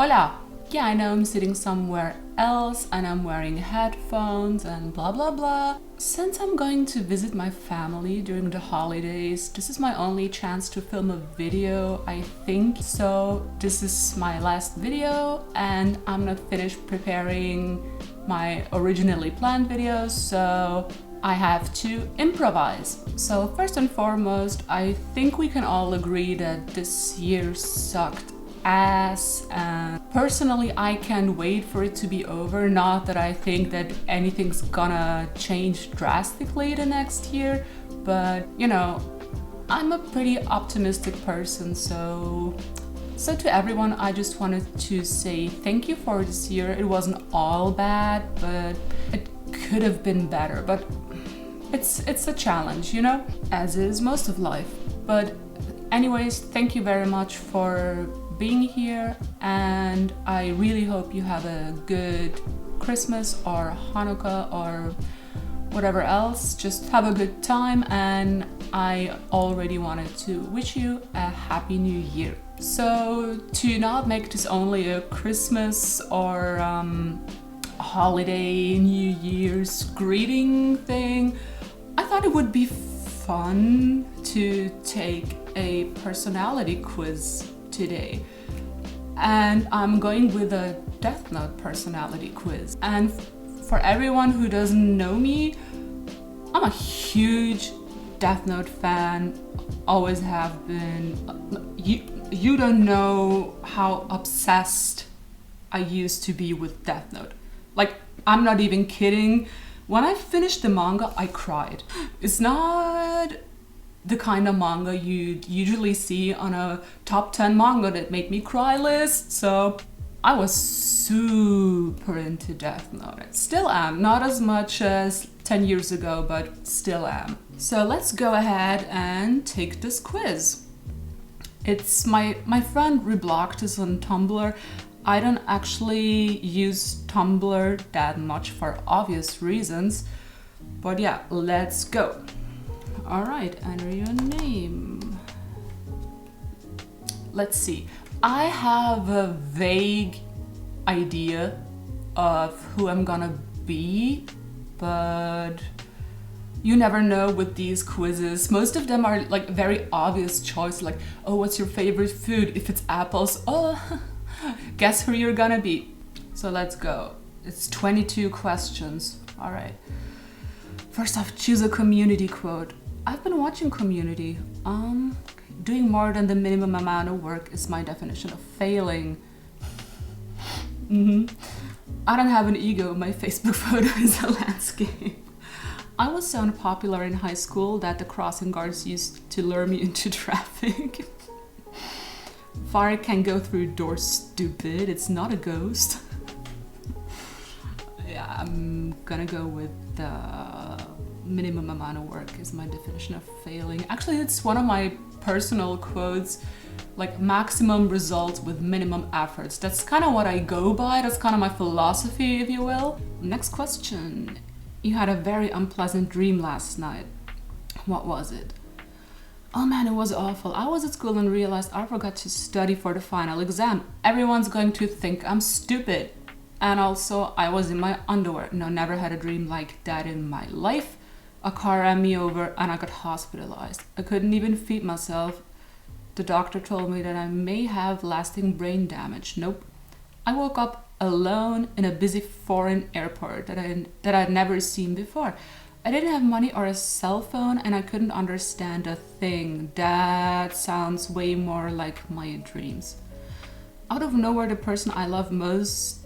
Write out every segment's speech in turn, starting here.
Hola! Yeah, I know I'm sitting somewhere else and I'm wearing headphones and blah blah blah. Since I'm going to visit my family during the holidays, this is my only chance to film a video, I think. So this is my last video and I'm not finished preparing my originally planned videos, so I have to improvise. So first and foremost, I think we can all agree that this year sucked ass, and personally I can't wait for it to be over. Not that I think that anything's gonna change drastically the next year, but you know, I'm a pretty optimistic person, so to everyone I just wanted to say thank you for this year. It wasn't all bad, but it could have been better, but it's a challenge, you know, as is most of life. But anyways, thank you very much for being here, and I really hope you have a good Christmas or Hanukkah or whatever else. Just have a good time, and I already wanted to wish you a happy new year. So to not make this only a Christmas or holiday New Year's greeting thing, I thought it would be fun to take a personality quiz today, and I'm going with a Death Note personality quiz. And for everyone who doesn't know me, I'm a huge Death Note fan, always have been. You don't know how obsessed I used to be with Death Note. Like, I'm not even kidding. When I finished the manga, I cried. It's not the kind of manga you'd usually see on a top 10 manga that made me cry list, so I was super into Death Note. Still am, not as much as 10 years ago, but still am. So let's go ahead and take this quiz. It's my friend reblogged this on Tumblr. I don't actually use Tumblr that much for obvious reasons, but yeah, let's go. All right, enter your name. Let's see. I have a vague idea of who I'm gonna be, but you never know with these quizzes. Most of them are like very obvious choice, like, oh, what's your favorite food? If it's apples, oh, guess who you're gonna be. So let's go. It's 22 questions. All right. First off, choose a Community quote. I've been watching Community. Doing more than the minimum amount of work is my definition of failing. I don't have an ego. My Facebook photo is a landscape. I was so unpopular in high school that the crossing guards used to lure me into traffic. Fire can go through doors, stupid. It's not a ghost. Yeah, I'm gonna go with the minimum amount of work is my definition of failing. Actually, it's one of my personal quotes, like maximum results with minimum efforts. That's kind of what I go by. That's kind of my philosophy, if you will. Next question. You had a very unpleasant dream last night. What was it? Oh man, it was awful. I was at school and realized I forgot to study for the final exam. Everyone's going to think I'm stupid. And also, I was in my underwear. No, never had a dream like that in my life. A car ran me over and I got hospitalized. I couldn't even feed myself. The doctor told me that I may have lasting brain damage. Nope. I woke up alone in a busy foreign airport that I'd never seen before. I didn't have money or a cell phone and I couldn't understand a thing. That sounds way more like my dreams. Out of nowhere, the person I love most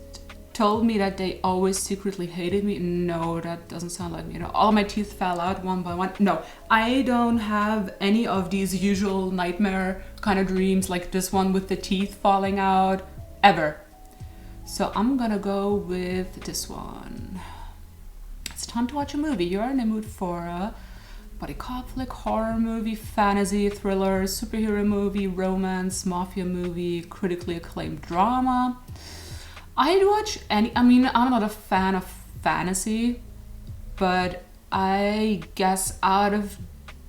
told me that they always secretly hated me. No, that doesn't sound like me. You know, all my teeth fell out one by one. No, I don't have any of these usual nightmare kind of dreams like this one with the teeth falling out, ever. So I'm gonna go with this one. It's time to watch a movie. You're in the mood for a buddy cop flick, horror movie, fantasy, thriller, superhero movie, romance, mafia movie, critically acclaimed drama. I'd watch any. I mean, I'm not a fan of fantasy, but I guess out of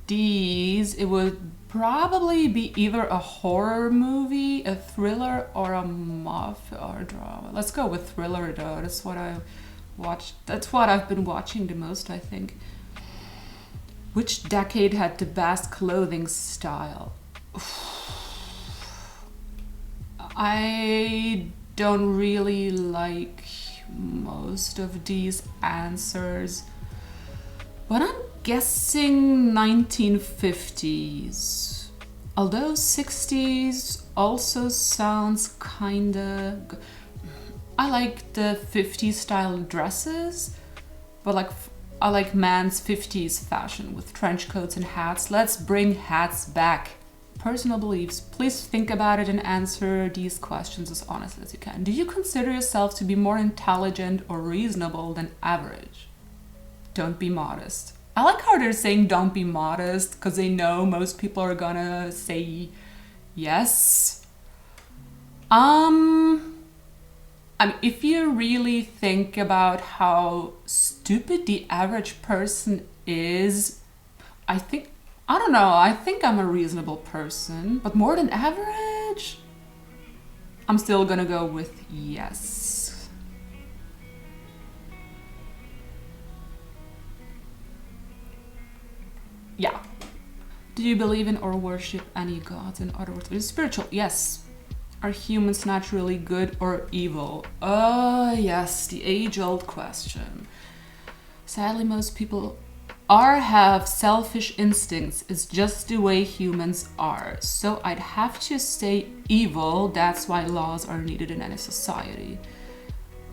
these, it would probably be either a horror movie, a thriller, or a mafia or drama. Let's go with thriller though. That's what I watched. That's what I've been watching the most, I think. Which decade had the best clothing style? I don't really like most of these answers, but I'm guessing 1950s. Although 60s also sounds kinda good. I like the 50s style dresses, but I like man's 50s fashion with trench coats and hats. Let's bring hats back. Personal beliefs. Please think about it and answer these questions as honestly as you can. Do you consider yourself to be more intelligent or reasonable than average? Don't be modest. I like how they're saying don't be modest because they know most people are gonna say yes. I mean, if you really think about how stupid the average person is, I don't know, I think I'm a reasonable person, but more than average? I'm still gonna go with yes. Yeah. Do you believe in or worship any gods? In other words, spiritual? Yes. Are humans naturally good or evil? Yes, the age-old question. Sadly, most people have selfish instincts. It's just the way humans are. So I'd have to say evil. That's why laws are needed in any society.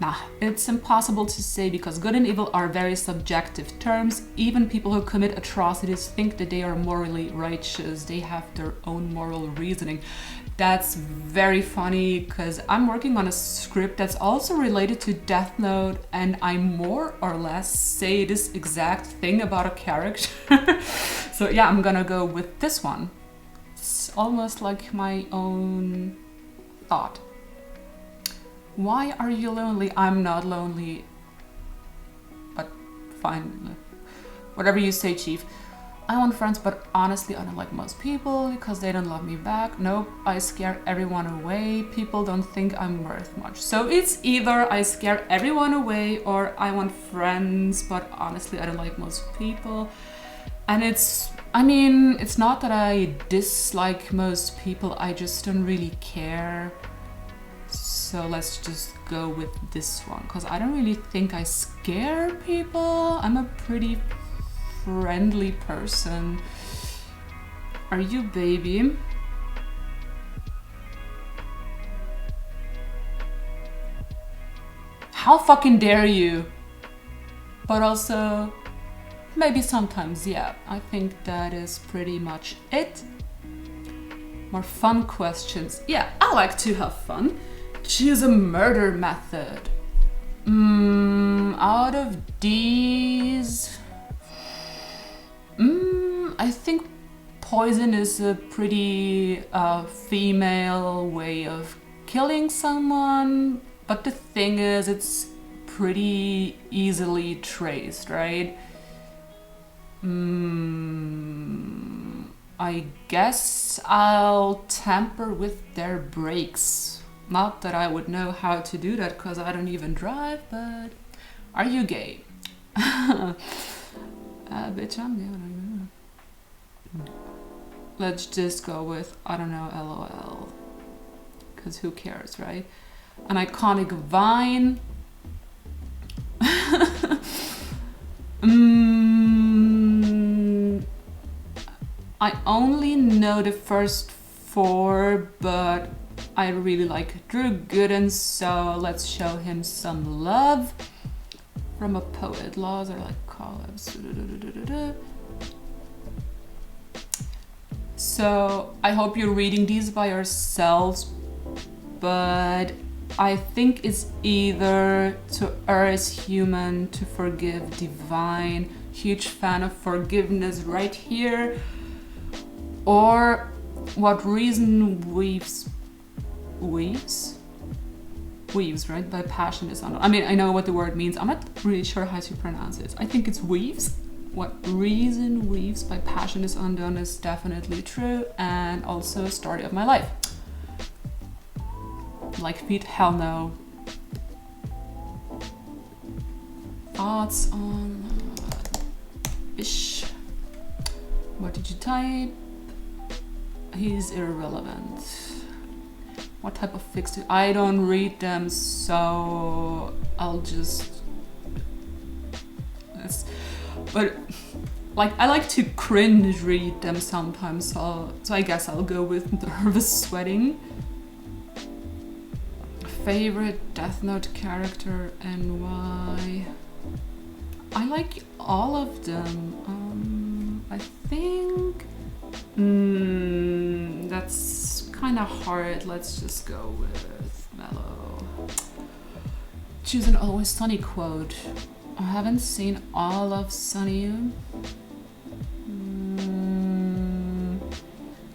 Nah, it's impossible to say because good and evil are very subjective terms. Even people who commit atrocities think that they are morally righteous. They have their own moral reasoning. That's very funny because I'm working on a script that's also related to Death Note, and I more or less say this exact thing about a character. So yeah, I'm gonna go with this one. It's almost like my own thought. Why are you lonely? I'm not lonely, but fine. Whatever you say, Chief. I want friends, but honestly, I don't like most people because they don't love me back. Nope, I scare everyone away. People don't think I'm worth much. So it's either I scare everyone away or I want friends, but honestly, I don't like most people. And it's not that I dislike most people, I just don't really care. So let's just go with this one because I don't really think I scare people. I'm a pretty friendly person. Are you, baby? How fucking dare you? But also, maybe sometimes, yeah. I think that is pretty much it. More fun questions. Yeah, I like to have fun. Choose a murder method. Out of these, I think poison is a pretty female way of killing someone, but the thing is, it's pretty easily traced, right? I guess I'll tamper with their brakes. Not that I would know how to do that because I don't even drive, but are you gay? Bitch, I'm gay. Let's just go with, I don't know, LOL. Because who cares, right? An iconic vine. I only know the first four, but I really like Drew Gooden, so let's show him some love. From a poet, laws are like collabs. So I hope you're reading these by yourselves, but I think it's either to err as human, to forgive divine. Huge fan of forgiveness right here. Or what reason weaves, right? By passion is unknown. I mean, I know what the word means. I'm not really sure how to pronounce it. I think it's weaves. What reason weaves by passion is undone is definitely true, and also story of my life. Like feet, hell no. Thoughts on Bish. What did you type? He's irrelevant. What type of fics do I don't read them, so I'll just. But like I like to cringe read them sometimes, so I guess I'll go with nervous sweating. Favorite Death Note character and why? I like all of them. I think that's kind of hard. Let's just go with Mellow. Choose an Always Sunny quote. I haven't seen all of Sunny.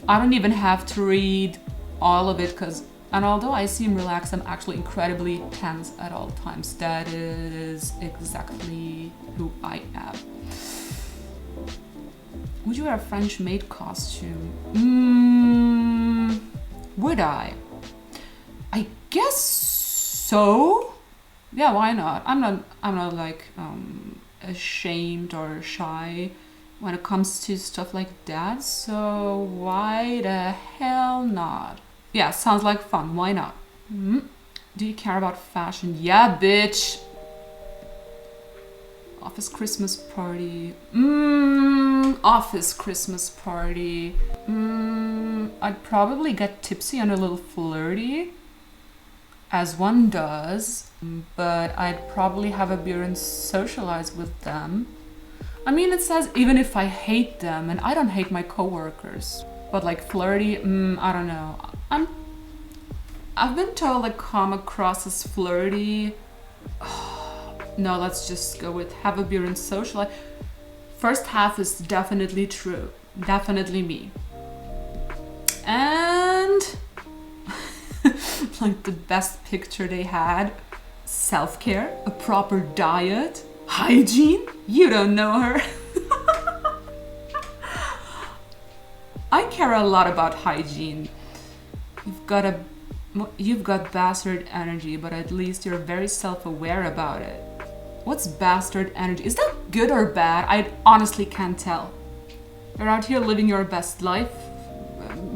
I don't even have to read all of it and although I seem relaxed, I'm actually incredibly tense at all times. That is exactly who I am. Would you wear a French maid costume? Would I? I guess so. Yeah, why not? I'm not like ashamed or shy when it comes to stuff like that. So why the hell not? Yeah, sounds like fun. Why not? Do you care about fashion? Yeah, bitch. Office Christmas party. Office Christmas party. I'd probably get tipsy and a little flirty, as one does, but I'd probably have a beer and socialize with them. I mean, it says even if I hate them, and I don't hate my coworkers, but like flirty, I don't know. I've been told I come across as flirty. No, let's just go with have a beer and socialize. First half is definitely true. Definitely me. And like the best picture they had, self-care, a proper diet, hygiene. You don't know her. I care a lot about hygiene. You've got bastard energy, but at least you're very self-aware about it. What's bastard energy? Is that good or bad? I honestly can't tell. You're out here living your best life.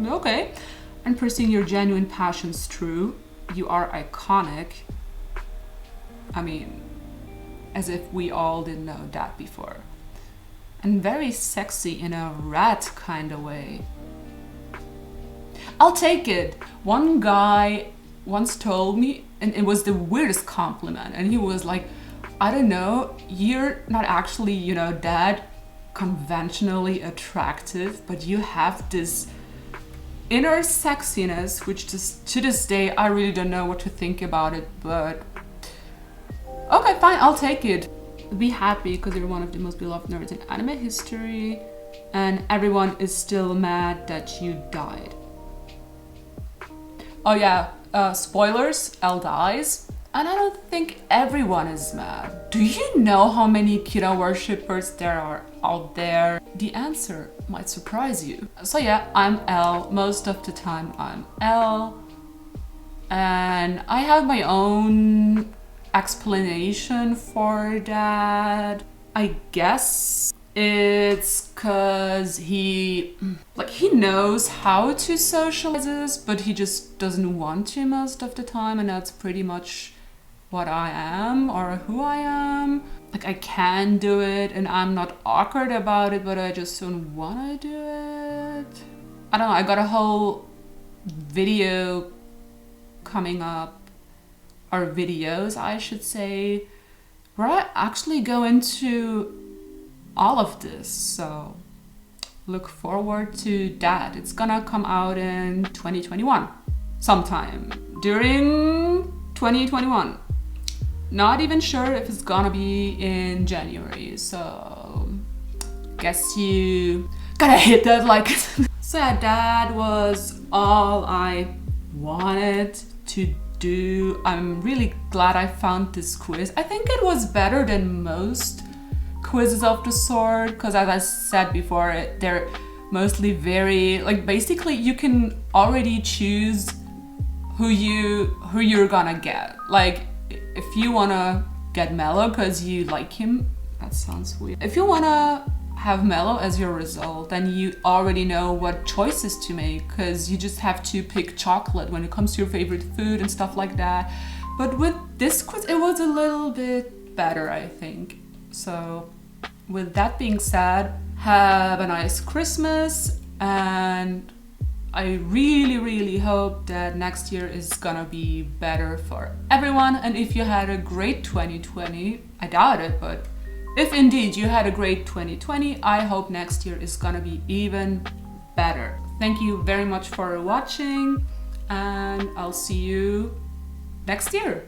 Okay. And pursuing your genuine passions, true. You are iconic. I mean, as if we all didn't know that before. And very sexy in a rat kind of way. I'll take it. One guy once told me, and it was the weirdest compliment, and he was like, I don't know, you're not actually, that conventionally attractive, but you have this inner sexiness, which just to this day, I really don't know what to think about it, but okay, fine, I'll take it. Be happy because you're one of the most beloved nerds in anime history, and everyone is still mad that you died. Oh yeah, spoilers, Elle dies. And I don't think everyone is mad. Do you know how many Kira worshippers there are out there? The answer might surprise you. So yeah, I'm Elle. Most of the time I'm Elle. And I have my own explanation for that. I guess it's cause he knows how to socialize, but he just doesn't want to most of the time, and that's pretty much what I am or who I am. Like I can do it and I'm not awkward about it, but I just don't wanna do it. I don't know, I got a whole video coming up, or videos I should say, where I actually go into all of this, so look forward to that. It's gonna come out in 2021, sometime during 2021. Not even sure if it's gonna be in January, so guess you gotta hit that like. So yeah, that was all I wanted to do. I'm really glad I found this quiz. I think it was better than most quizzes of the sort, because as I said before, they're mostly very, like, basically you can already choose who you're gonna get. Like, if you wanna get Mello because you like him, that sounds weird. If you wanna have Mello as your result, then you already know what choices to make, because you just have to pick chocolate when it comes to your favorite food and stuff like that. But with this quiz, it was a little bit better, I think. So with that being said, have a nice Christmas, and I really hope that next year is gonna be better for everyone. And if you had a great 2020, I doubt it, but if indeed you had a great 2020, I hope next year is gonna be even better. Thank you very much for watching, and I'll see you next year.